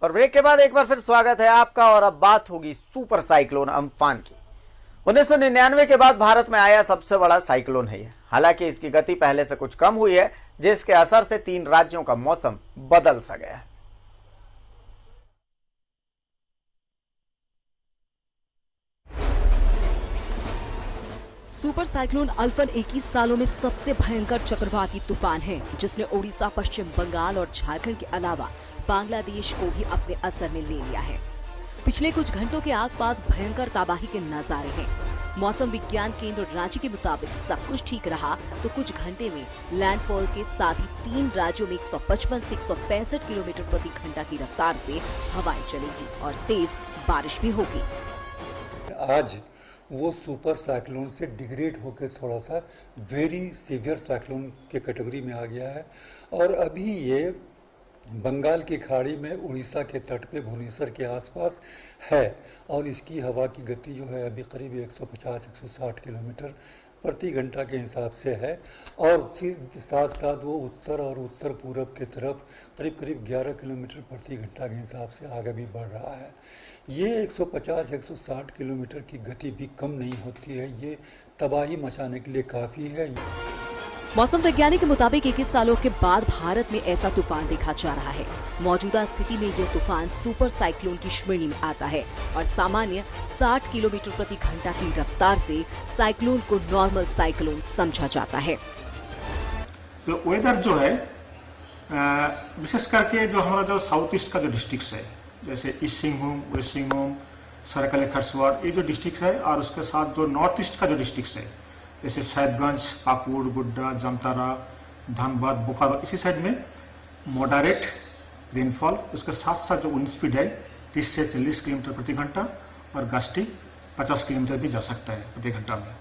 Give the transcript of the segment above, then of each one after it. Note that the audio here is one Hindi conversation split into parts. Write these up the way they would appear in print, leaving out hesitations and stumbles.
और ब्रेक के बाद एक बार फिर स्वागत है आपका। और अब बात होगी सुपर साइक्लोन अम्फान की। 1999 के बाद भारत में आया सबसे बड़ा साइक्लोन है ये। हालांकि इसकी गति पहले से कुछ कम हुई है, जिसके असर से 3 राज्यों का मौसम बदल सा गया है। सुपर साइक्लोन अल्फन 21 सालों में सबसे भयंकर चक्रवाती तूफान है, जिसने ओडिशा, पश्चिम बंगाल और झारखंड के अलावा बांग्लादेश को भी अपने असर में ले लिया है। पिछले कुछ घंटों के आसपास भयंकर तबाही के नजारे हैं। मौसम विज्ञान केंद्र रांची के मुताबिक सब कुछ ठीक रहा तो कुछ घंटे में लैंडफॉल के साथ ही 3 राज्यों में 155 से 165 किलोमीटर प्रति घंटा की रफ्तार से हवाएं चलेगी और तेज बारिश भी होगी। आज वो सुपर साइक्लोन से डिग्रेड होकर थोड़ा सा वेरी सीवियर साइक्लोन के कैटेगरी में आ गया है और अभी ये बंगाल की खाड़ी में उड़ीसा के तट पे भुवनेश्वर के आसपास है और इसकी हवा की गति जो है अभी करीब 150-160 किलोमीटर प्रति घंटा के हिसाब से है और साथ साथ वो उत्तर और उत्तर पूरब के तरफ करीब 11 किलोमीटर प्रति घंटा के हिसाब से आगे भी बढ़ रहा है। ये 150-160 किलोमीटर की गति भी कम नहीं होती है, ये तबाही मचाने के लिए काफ़ी है। मौसम वैज्ञानिक के मुताबिक 21 सालों के बाद भारत में ऐसा तूफान देखा जा रहा है। मौजूदा स्थिति में यह तूफान सुपर साइक्लोन की श्रेणी में आता है और सामान्य 60 किलोमीटर प्रति घंटा की रफ्तार से साइक्लोन को नॉर्मल साइक्लोन समझा जाता है। तो वेदर जो है विशेष करके जो हमारा जो साउथ ईस्ट का जो डिस्ट्रिक्ट है, जैसे ईस्ट सिंहभूम, वेस्ट सिंहभूम, सरायकेला खरसावाड़, ये जो डिस्ट्रिक्ट है और उसके साथ जो नॉर्थ ईस्ट का जो डिस्ट्रिक्ट है जैसे साहिबगंज, पाकुड़, गोड्डा, जामताड़ा, धनबाद, बोकारो, इसी साइड में मॉडरेट रेनफॉल, उसके साथ साथ जो विंड स्पीड है 30 से 40 किलोमीटर प्रति घंटा और गस्टी 50 किलोमीटर भी जा सकता है प्रति घंटा में।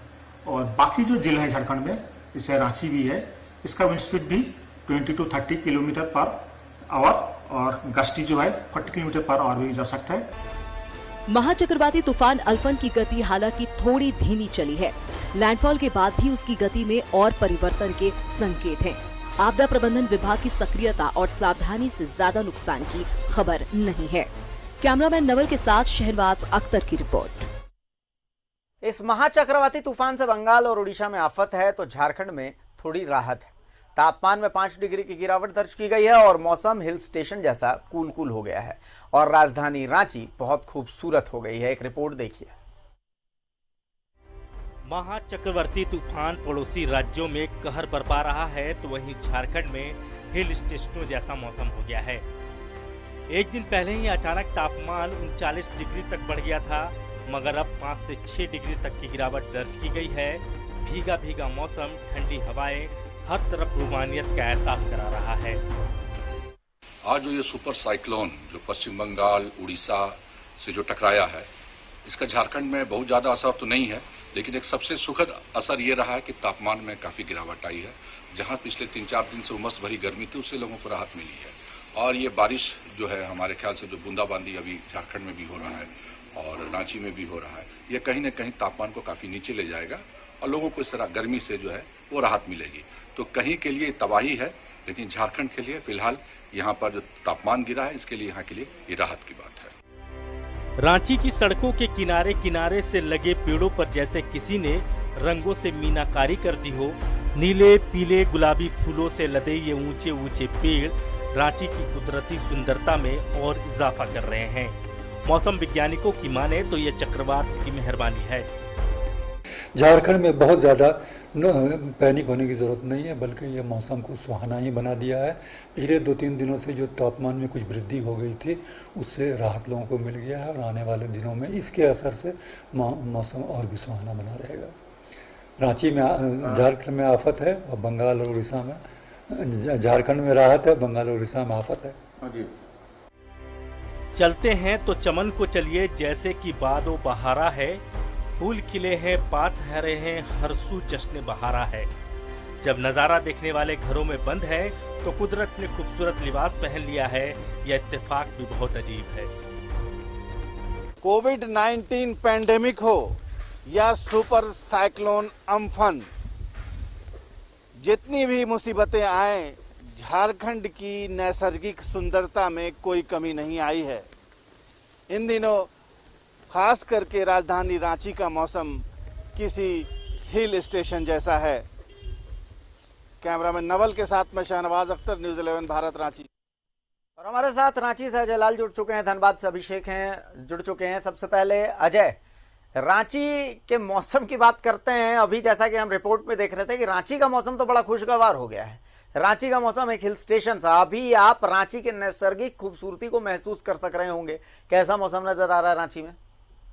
और बाकी जो जिले हैं झारखंड में, जैसे रांची भी है, इसका विंड स्पीड भी 20 to 30 किलोमीटर पर आवर और गस्टी जो है 40 किलोमीटर पर आवर भी जा सकता है। महाचक्रवाती तूफान अल्फन की गति हालांकि थोड़ी धीमी चली है। लैंडफॉल के बाद भी उसकी गति में और परिवर्तन के संकेत हैं। आपदा प्रबंधन विभाग की सक्रियता और सावधानी से ज्यादा नुकसान की खबर नहीं है। कैमरामैन नवल के साथ शहनवाज अख्तर की रिपोर्ट। इस महाचक्रवाती तूफान से बंगाल और उड़ीसा में आफत है तो झारखंड में थोड़ी राहत है। तापमान में 5 डिग्री की गिरावट दर्ज की गई है और मौसम हिल स्टेशन जैसा कूल हो गया है और राजधानी रांची बहुत खूबसूरत हो गई है। एक रिपोर्ट देखिए। महाचक्रवाती तूफान पड़ोसी राज्यों में कहर बरपा रहा है तो वहीं झारखंड में हिल स्टेशनों जैसा मौसम हो गया है। एक दिन पहले ही अचानक तापमान 39 डिग्री तक बढ़ गया था, मगर अब 5 से 6 डिग्री तक की गिरावट दर्ज की गई है। भीगा भीगा मौसम, ठंडी हवाएं हर तरफ रूहानियत का एहसास करा रहा है। आज जो ये सुपर साइक्लोन जो पश्चिम बंगाल, उड़ीसा से जो टकराया है, इसका झारखंड में बहुत ज्यादा असर तो नहीं है, लेकिन एक सबसे सुखद असर ये रहा है कि तापमान में काफी गिरावट आई है। जहां पिछले 3-4 दिन से उमस भरी गर्मी थी, उससे लोगों को राहत मिली है। और ये बारिश जो है हमारे ख्याल से जो बूंदाबांदी अभी झारखंड में भी हो रहा है और रांची में भी हो रहा है, ये कहीं न कहीं तापमान को काफी नीचे ले जाएगा और लोगों को इस तरह गर्मी से जो है वो राहत मिलेगी। तो कहीं के लिए तबाही है, लेकिन झारखंड के लिए फिलहाल यहाँ पर जो तापमान गिरा है, इसके लिए यहाँ के लिए ये राहत की बात है। रांची की सड़कों के किनारे किनारे से लगे पेड़ों पर जैसे किसी ने रंगों से मीनाकारी कर दी हो। नीले, पीले, गुलाबी फूलों से लदे ये ऊंचे ऊंचे पेड़ रांची की कुदरती सुंदरता में और इजाफा कर रहे हैं। मौसम वैज्ञानिकों की माने तो ये चक्रवात की मेहरबानी है। झारखंड में बहुत ज़्यादा पैनिक होने की ज़रूरत नहीं है, बल्कि ये मौसम को सुहाना ही बना दिया है। पिछले 2-3 दिनों से जो तापमान में कुछ वृद्धि हो गई थी, उससे राहत लोगों को मिल गया है और आने वाले दिनों में इसके असर से मौसम और भी सुहाना बना रहेगा। रांची में, झारखंड में आफत है और बंगाल और उड़ीसा में, झारखंड में राहत है, बंगाल और उड़ीसा में आफत है। चलते हैं तो चमन को चलिए, जैसे कि बादो बहारा है, फूल खिले हैं, पात हरे हैं, हरसू जश्न बहारा है। जब नजारा देखने वाले घरों में बंद है तो कुदरत ने खूबसूरत लिबास पहन लिया है। यह इत्तेफाक भी बहुत अजीब है। कोविड-19 पैंडेमिक हो या सुपर साइक्लोन अम्फन, जितनी भी मुसीबतें आए, झारखंड की नैसर्गिक सुंदरता में कोई कमी नहीं आई है। इन दिनों खास करके राजधानी रांची का मौसम किसी हिल स्टेशन जैसा है। कैमरामैन नवल के साथ में शहनवाज अख्तर, न्यूज़ 11 भारत, रांची। और हमारे साथ रांची से अजय लाल जुड़ चुके हैं, धनबाद से अभिषेक हैं जुड़ चुके हैं। सबसे पहले अजय, रांची के मौसम की बात करते हैं। अभी जैसा कि हम रिपोर्ट में देख रहे थे कि रांची का मौसम तो बड़ा खुशगवार हो गया है। रांची का मौसम एक हिल स्टेशन था। अभी आप रांची के नैसर्गिक खूबसूरती को महसूस कर सक रहे होंगे। कैसा मौसम नजर आ रहा है रांची में?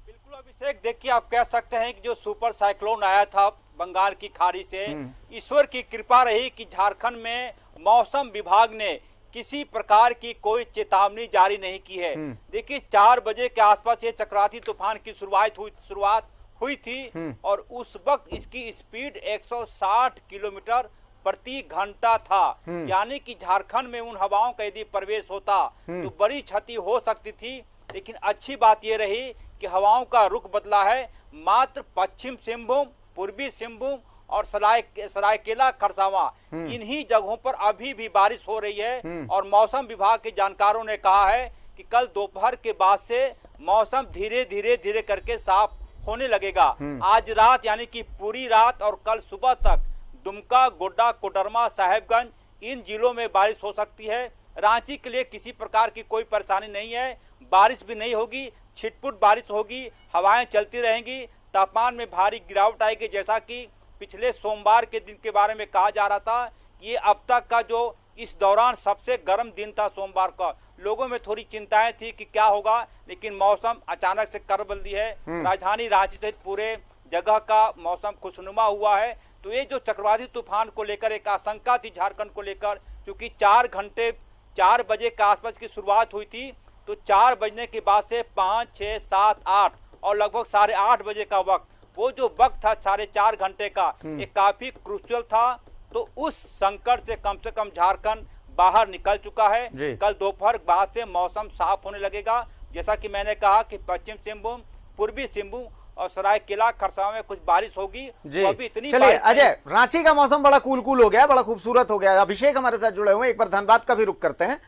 बिल्कुल अभिषेक, देखिए आप कह सकते हैं कि जो सुपर साइक्लोन आया था बंगाल की खाड़ी से, ईश्वर की कृपा रही कि झारखंड में मौसम विभाग ने किसी प्रकार की कोई चेतावनी जारी नहीं की है। देखिए 4 बजे के आसपास ये चक्रवाती तूफान की शुरुआत हुई थी और उस वक्त इसकी स्पीड 160 किलोमीटर प्रति घंटा था। यानी कि झारखंड में उन हवाओं का यदि प्रवेश होता तो बड़ी क्षति हो सकती थी। लेकिन अच्छी बात यह रही कि हवाओं का रुख बदला है। मात्र पश्चिम सिंहभूम, पूर्वी सिंहभूम और सरायकेला खरसावां, इन्हीं जगहों पर अभी भी बारिश हो रही है। और मौसम विभाग के जानकारों ने कहा है कि कल दोपहर के बाद से मौसम धीरे करके साफ होने लगेगा। आज रात यानी कि पूरी रात और कल सुबह तक दुमका, गोड्डा, कोडरमा, साहेबगंज इन जिलों में बारिश हो सकती है। रांची के लिए किसी प्रकार की कोई परेशानी नहीं है। बारिश भी नहीं होगी, छिटपुट बारिश होगी, हवाएं चलती रहेंगी, तापमान में भारी गिरावट आएगी। जैसा कि पिछले सोमवार के दिन के बारे में कहा जा रहा था कि ये अब तक का जो इस दौरान सबसे गर्म दिन था सोमवार का। लोगों में थोड़ी चिंताएं थी कि क्या होगा, लेकिन मौसम अचानक से कर बदली है। राजधानी रांची सहित पूरे जगह का मौसम खुशनुमा हुआ है। तो ये जो चक्रवाती तूफान को लेकर एक आशंका थी झारखंड को लेकर, क्योंकि 4 बजे के आसपास की शुरुआत हुई थी, तो 4 बजने के बाद से 5, 6, 7, 8 और लगभग 8:30 बजे का वक्त, वो जो वक्त था 4.5 घंटे का, ये काफी क्रूशियल था। तो उस संकट से कम झारखंड बाहर निकल चुका है। कल दोपहर बाद से मौसम साफ होने लगेगा। जैसा कि मैंने कहा कि पश्चिम सिंहभूम, पूर्वी सिंहभूम और सरायकेला खरसावां में कुछ बारिश होगी। तो अभी इतनी चलिए अजय, रांची का मौसम बड़ा कूल हो गया, बड़ा खूबसूरत हो गया। अभिषेक हमारे साथ जुड़े हुए, एक बार धनबाद का भी रुख करते हैं।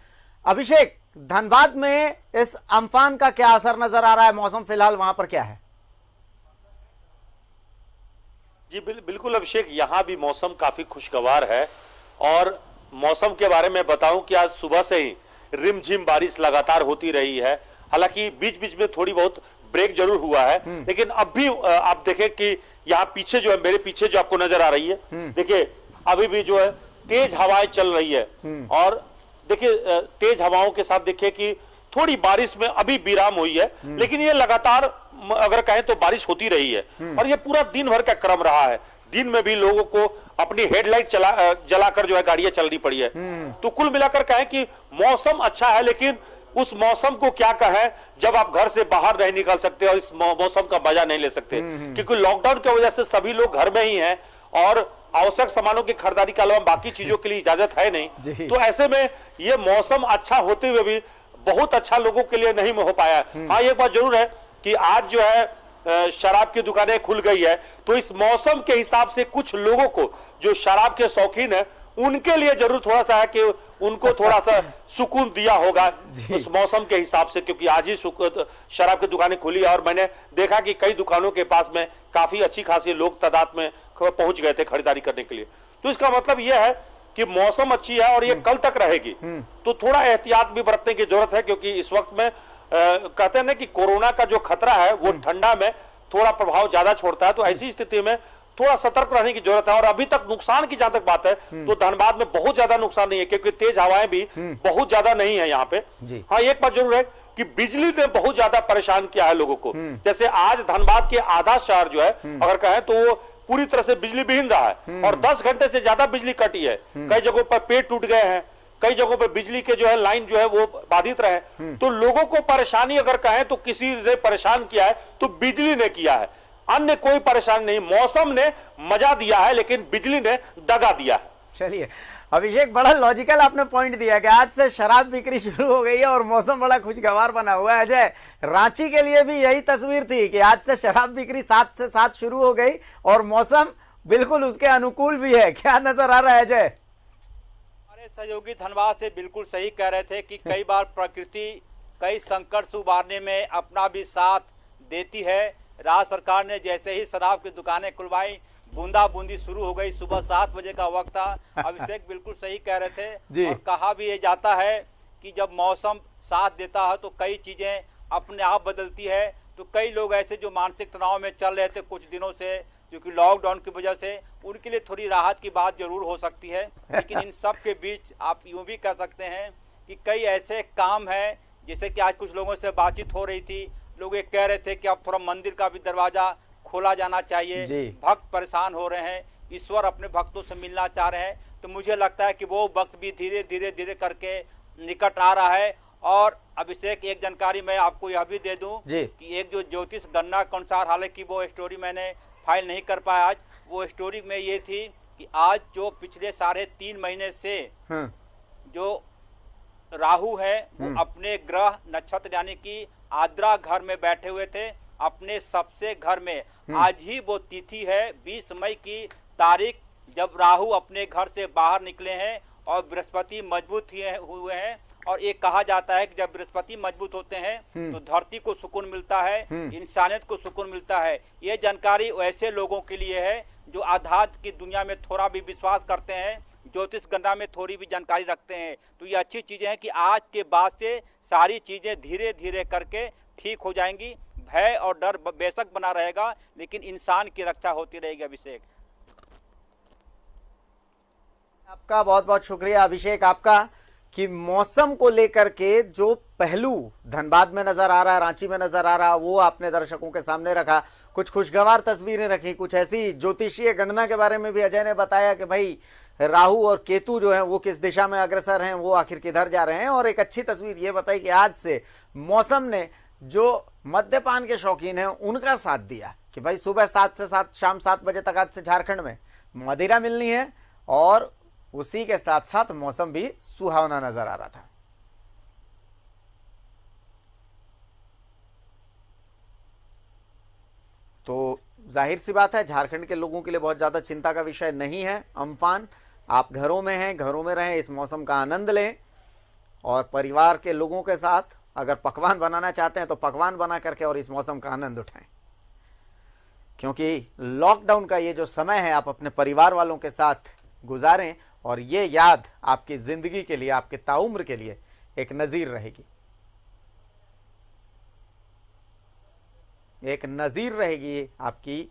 अभिषेक, धनबाद में इस अम्फान का क्या असर नजर आ रहा है? मौसम फिलहाल वहां पर क्या है? जी बिल्कुल अभिषेक, यहाँ भी मौसम काफी खुशगवार है। और मौसम के बारे में बताऊं कि आज सुबह से ही रिमझिम बारिश लगातार होती रही है। हालांकि बीच बीच में थोड़ी बहुत ब्रेक जरूर हुआ है, लेकिन अब भी आप देखें कि यहाँ पीछे जो है, मेरे पीछे जो आपको नजर आ रही है, देखिए अभी भी जो है तेज हवाएं चल रही है। और देखिए तेज हवाओं के साथ देखिए कि थोड़ी बारिश में अभी विराम हुई है, लेकिन ये लगातार अगर कहें तो बारिश होती रही है। और ये पूरा दिन भर का क्रम रहा है। दिन में भी लोगों को अपनी हेडलाइट जलाकर जो है गाड़ियां चलनी पड़ी है। तो कुल मिलाकर कहें कि मौसम अच्छा है, लेकिन उस मौसम को क्या कहें जब आप घर से बाहर नहीं निकल सकते और इस मौसम का मजा नहीं ले सकते, क्योंकि लॉकडाउन की वजह से सभी लोग घर में ही हैं और आवश्यक सामानों की खरीदारी के अलावा बाकी चीजों के लिए इजाजत है नहीं। तो ऐसे में ये मौसम अच्छा होते हुए भी बहुत अच्छा लोगों के लिए नहीं हो पाया। हाँ, एक बात जरूर है कि आज जो है शराब की दुकानें खुल गई है, तो इस मौसम के हिसाब से कुछ लोगों को जो शराब के शौकीन है उनके लिए जरूर थोड़ा सा है कि उनको थोड़ा सा सुकून दिया होगा उस मौसम के हिसाब से, क्योंकि आज ही शराब की दुकानें खुली है और मैंने देखा कि कई दुकानों के पास में काफी अच्छी खासी लोग तादाद में पहुंच गए थे खरीदारी करने के लिए। तो इसका मतलब यह है कि मौसम अच्छी है और ये कल तक रहेगी। तो थोड़ा एहतियात भी बरतने की जरूरत है, क्योंकि इस वक्त में कहते हैं ना कि कोरोना का जो खतरा है वो ठंडा में थोड़ा प्रभाव ज्यादा छोड़ता है। तो ऐसी स्थिति में थोड़ा सतर्क रहने की जरूरत है। और अभी तक नुकसान की जहां तक बात है तो धनबाद में बहुत ज्यादा नुकसान नहीं है, क्योंकि तेज हवाएं भी बहुत ज्यादा नहीं है यहाँ पे। हाँ, एक बात जरूर है कि बिजली ने बहुत ज्यादा परेशान किया है लोगों को। जैसे आज धनबाद के आधा शहर जो है अगर कहें तो वो पूरी तरह से बिजली विहीन रहा है और 10 घंटे से ज्यादा बिजली कटी है। कई जगहों पर पेड़ टूट गए हैं, कई जगहों पर बिजली के जो है लाइन जो है वो बाधित रहे। तो लोगों को परेशानी अगर कहें तो किसी ने परेशान किया है तो बिजली ने किया है, अन्य कोई परेशानी नहीं। मौसम ने मजा दिया है लेकिन बिजली ने दगा दिया है। चलिए अभिषेक, बड़ा लॉजिकल आपने पॉइंट दिया कि आज से शराब बिक्री शुरू हो गई है और मौसम बड़ा खुशगवार बना हुआ है। अजय, रांची के लिए भी यही तस्वीर थी कि आज से शराब बिक्री 7 से 7 शुरू हो गई और मौसम बिल्कुल उसके अनुकूल भी है। क्या नजर आ रहा है अजय? अरे सहयोगी धनबाद से बिल्कुल सही कह रहे थे कि कई बार प्रकृति कई संकट से उबारने में अपना भी साथ देती है। राज्य सरकार ने जैसे ही शराब की दुकानें खुलवाई, बूंदाबूंदी शुरू हो गई। सुबह 7 बजे का वक्त था। अभिषेक बिल्कुल सही कह रहे थे। और कहा भी ये जाता है कि जब मौसम साथ देता है तो कई चीजें अपने आप बदलती है। तो कई लोग ऐसे जो मानसिक तनाव में चल रहे थे कुछ दिनों से, क्योंकि लॉकडाउन की वजह से, उनके लिए थोड़ी राहत की बात जरूर हो सकती है। लेकिन इन सब के बीच आप यूं भी कह सकते हैं कि कई ऐसे काम हैं, जैसे कि आज कुछ लोगों से बातचीत हो रही थी, लोग ये कह रहे थे कि अब थोड़ा मंदिर का भी दरवाजा खोला जाना चाहिए। भक्त परेशान हो रहे हैं, ईश्वर अपने भक्तों से मिलना चाह रहे हैं। तो मुझे लगता है कि वो वक्त भी धीरे धीरे करके निकट आ रहा है। और अभिषेक, एक जानकारी मैं आपको यह भी दे दूं कि एक जो ज्योतिष गणना के अनुसार, हालांकि वो स्टोरी मैंने फाइल नहीं कर पाया आज, वो स्टोरी में ये थी कि आज जो पिछले 3.5 महीने से जो राहु है वो अपने ग्रह नक्षत्र यानी कि आद्रा घर में बैठे हुए थे, अपने सबसे घर में। आज ही वो तिथि है 20 मई की तारीख, जब राहु अपने घर से बाहर निकले हैं और बृहस्पति मजबूत हुए हैं। और ये कहा जाता है कि जब बृहस्पति मजबूत होते हैं तो धरती को सुकून मिलता है, इंसानियत को सुकून मिलता है। ये जानकारी ऐसे लोगों के लिए है जो आध्यात्म की दुनिया में थोड़ा भी विश्वास करते हैं, ज्योतिष गणना में थोड़ी भी जानकारी रखते हैं। तो ये अच्छी चीजें हैं कि आज के बाद से सारी चीजें धीरे धीरे करके ठीक हो जाएंगी। भय और डर बेशक बना रहेगा, लेकिन इंसान की रक्षा होती रहेगी। अभिषेक, आपका बहुत बहुत शुक्रिया अभिषेक आपका, कि मौसम को लेकर के जो पहलू धनबाद में नजर आ रहा, रांची में नजर आ रहा, वो आपने दर्शकों के सामने रखा। कुछ खुशगवार तस्वीरें रखी, कुछ ऐसी ज्योतिषीय गणना के बारे में भी अजय ने बताया कि भाई राहु और केतु जो है वो किस दिशा में अग्रसर हैं, वो आखिर किधर जा रहे हैं। और एक अच्छी तस्वीर ये बताई कि आज से मौसम ने जो मद्यपान के शौकीन हैं उनका साथ दिया कि भाई सुबह 7 से 7 शाम 7 बजे तक आज से झारखंड में मदिरा मिलनी है। और उसी के साथ साथ मौसम भी सुहावना नजर आ रहा था। तो जाहिर सी बात है झारखंड के लोगों के लिए बहुत ज्यादा चिंता का विषय नहीं है अम्फान। आप घरों में हैं, घरों में रहें, इस मौसम का आनंद लें और परिवार के लोगों के साथ अगर पकवान बनाना चाहते हैं तो पकवान बना करके और इस मौसम का आनंद उठाएं, क्योंकि लॉकडाउन का ये जो समय है आप अपने परिवार वालों के साथ गुजारें और ये याद आपकी जिंदगी के लिए, आपके ताउम्र के लिए एक नजीर रहेगी, एक नजीर रहेगी आपकी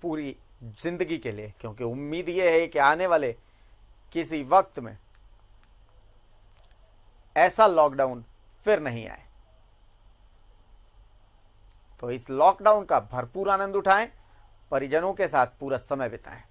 पूरी जिंदगी के लिए। क्योंकि उम्मीद ये है कि आने वाले किसी वक्त में ऐसा लॉकडाउन फिर नहीं आए। तो इस लॉकडाउन का भरपूर आनंद उठाएं, परिजनों के साथ पूरा समय बिताएं।